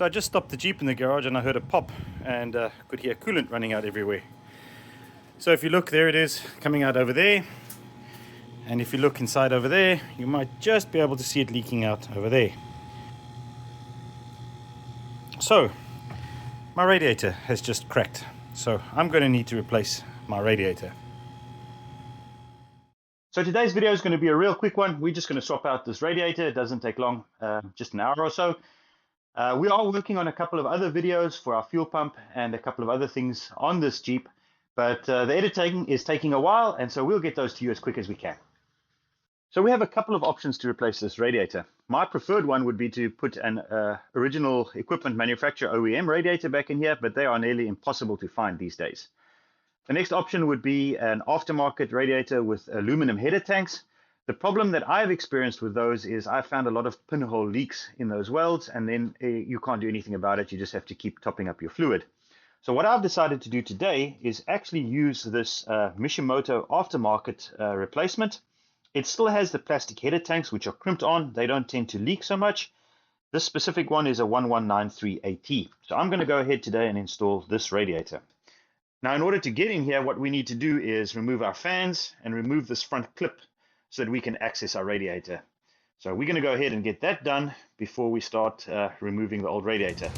So I just stopped the Jeep in the garage and I heard a pop and could hear coolant running out everywhere. So if you look, there it is coming out over there. And if you look inside over there, you might just be able to see it leaking out over there. So my radiator has just cracked. So I'm going to need to replace my radiator. So today's video is going to be a real quick one. We're just going to swap out this radiator. It doesn't take long, just an hour or so. We are working on a couple of other videos for our fuel pump and a couple of other things on this Jeep, but the editing is taking a while, and so we'll get those to you as quick as we can. So we have a couple of options to replace this radiator. My preferred one would be to put an original equipment manufacturer OEM radiator back in here, but they are nearly impossible to find these days. The next option would be an aftermarket radiator with aluminum header tanks. The problem that I've experienced with those is I found a lot of pinhole leaks in those welds, and then you can't do anything about it. You just have to keep topping up your fluid. So what I've decided to do today is actually use this Mishimoto aftermarket replacement. It still has the plastic header tanks, which are crimped on. They don't tend to leak so much. This specific one is a 1193AT. So I'm going to go ahead today and install this radiator. Now, in order to get in here, what we need to do is remove our fans and remove this front clip so that we can access our radiator. So we're going to go ahead and get that done before we start removing the old radiator.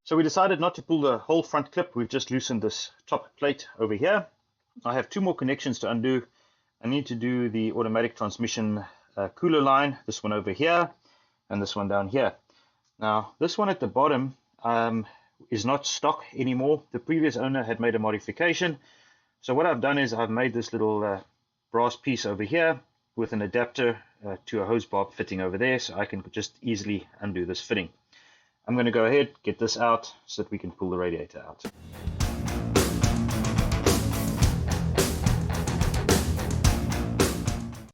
So we decided not to pull the whole front clip. We've just loosened this top plate over here. I have two more connections to undo. I need to do the automatic transmission cooler line, this one over here and this one down here. Now this one at the bottom is not stock anymore. The previous owner had made a modification. So what I've done is I've made this little brass piece over here with an adapter to a hose barb fitting over there, so I can just easily undo this fitting. I'm going to go ahead, get this out so that we can pull the radiator out.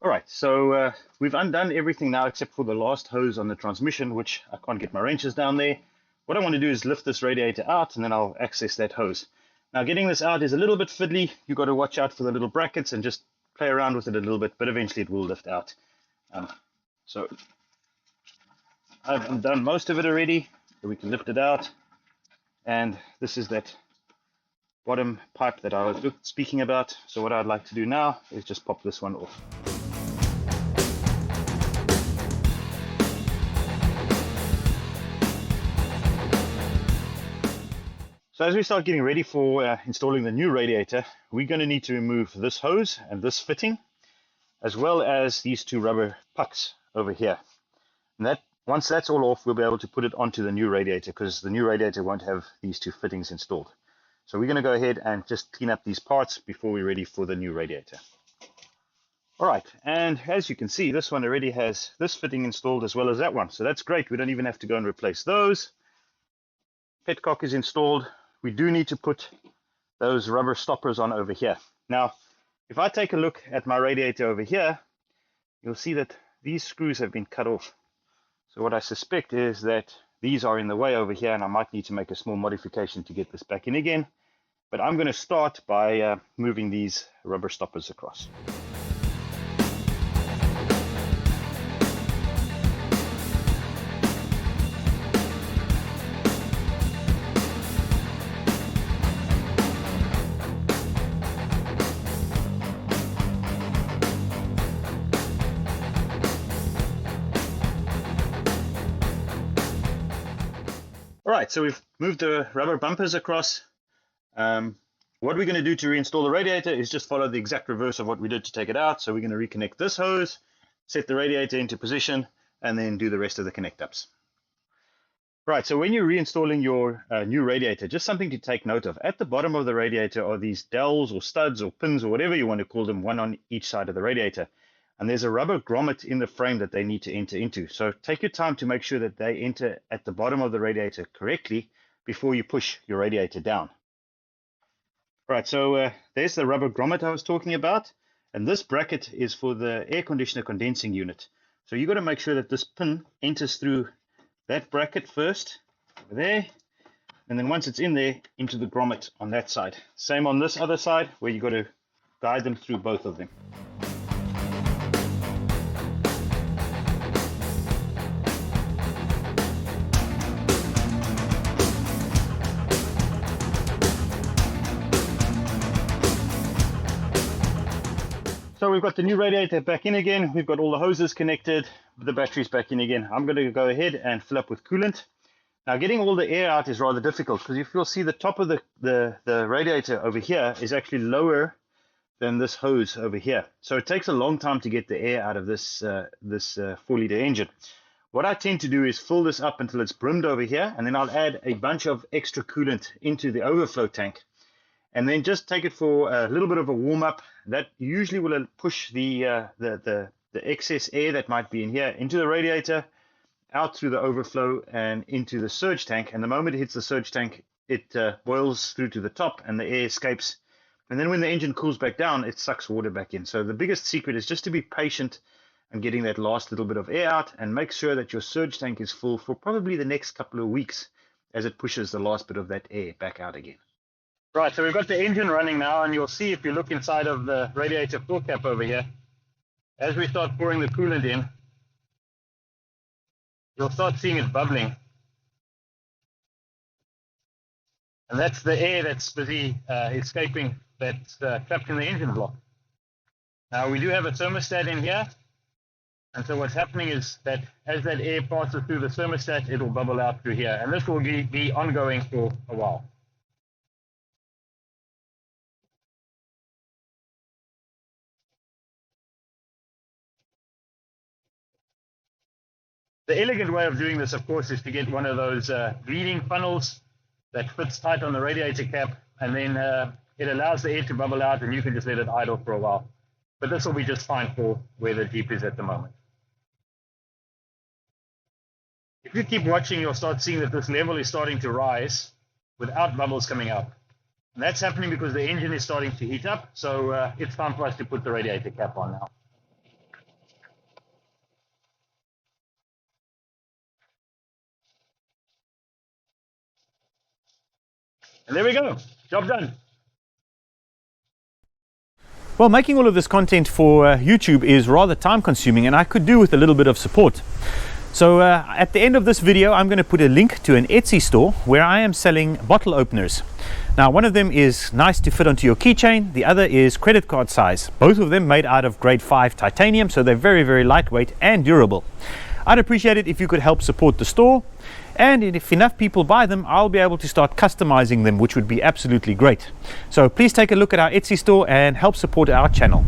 Alright, so we've undone everything now except for the last hose on the transmission, which I can't get my wrenches down there. What I want to do is lift this radiator out and then I'll access that hose. Now getting this out is a little bit fiddly. You've got to watch out for the little brackets and just play around with it a little bit, but eventually it will lift out. So I've undone most of it already. So we can lift it out, and this is that bottom pipe that I was speaking about. So what I'd like to do now is just pop this one off. So as we start getting ready for installing the new radiator, we're going to need to remove this hose and this fitting, as well as these two rubber pucks over here. And once that's all off, we'll be able to put it onto the new radiator, because the new radiator won't have these two fittings installed. So we're going to go ahead and just clean up these parts before we're ready for the new radiator. All right, and as you can see, this one already has this fitting installed as well as that one. So that's great. We don't even have to go and replace those. Petcock is installed. We do need to put those rubber stoppers on over here. Now, if I take a look at my radiator over here, you'll see that these screws have been cut off. So what I suspect is that these are in the way over here, and I might need to make a small modification to get this back in again. But I'm going to start by moving these rubber stoppers across. All right, so we've moved the rubber bumpers across. What we're going to do to reinstall the radiator is just follow the exact reverse of what we did to take it out. So we're going to reconnect this hose, set the radiator into position, and then do the rest of the connect-ups. Right, so when you're reinstalling your new radiator, just something to take note of. At the bottom of the radiator are these dowels or studs or pins or whatever you want to call them, one on each side of the radiator. And there's a rubber grommet in the frame that they need to enter into. So take your time to make sure that they enter at the bottom of the radiator correctly before you push your radiator down. All right, so there's the rubber grommet I was talking about. And this bracket is for the air conditioner condensing unit. So you've got to make sure that this pin enters through that bracket first, over there, and then once it's in there, into the grommet on that side. Same on this other side, where you've got to guide them through both of them. So we've got the new radiator back in again. We've got all the hoses connected, the batteries back in again. I'm going to go ahead and fill up with coolant. Now getting all the air out is rather difficult, because if you'll see, the top of the radiator over here is actually lower than this hose over here. So it takes a long time to get the air out of this 4-liter engine. What I tend to do is fill this up until it's brimmed over here, and then I'll add a bunch of extra coolant into the overflow tank. And then just take it for a little bit of a warm up. That usually will push the excess air that might be in here into the radiator, out through the overflow and into the surge tank. And the moment it hits the surge tank, it boils through to the top and the air escapes. And then when the engine cools back down, it sucks water back in. So the biggest secret is just to be patient and getting that last little bit of air out, and make sure that your surge tank is full for probably the next couple of weeks as it pushes the last bit of that air back out again. Right, so we've got the engine running now, and you'll see if you look inside of the radiator fill cap over here, as we start pouring the coolant in, you'll start seeing it bubbling. And that's the air that's busy escaping, that's trapped in the engine block. Now we do have a thermostat in here, and so what's happening is that as that air passes through the thermostat, it'll bubble out through here, and this will be ongoing for a while. The elegant way of doing this, of course, is to get one of those bleeding funnels that fits tight on the radiator cap, and then it allows the air to bubble out, and you can just let it idle for a while. But this will be just fine for where the Jeep is at the moment. If you keep watching, you'll start seeing that this level is starting to rise without bubbles coming out. And that's happening because the engine is starting to heat up, so it's time for us to put the radiator cap on now. And there we go, job done. Well, making all of this content for YouTube is rather time consuming, and I could do with a little bit of support. So at the end of this video, I'm going to put a link to an Etsy store where I am selling bottle openers. Now, one of them is nice to fit onto your keychain. The other is credit card size. Both of them made out of grade 5 titanium, so they're very, very lightweight and durable. I'd appreciate it if you could help support the store. And if enough people buy them, I'll be able to start customizing them, which would be absolutely great. So please take a look at our Etsy store and help support our channel.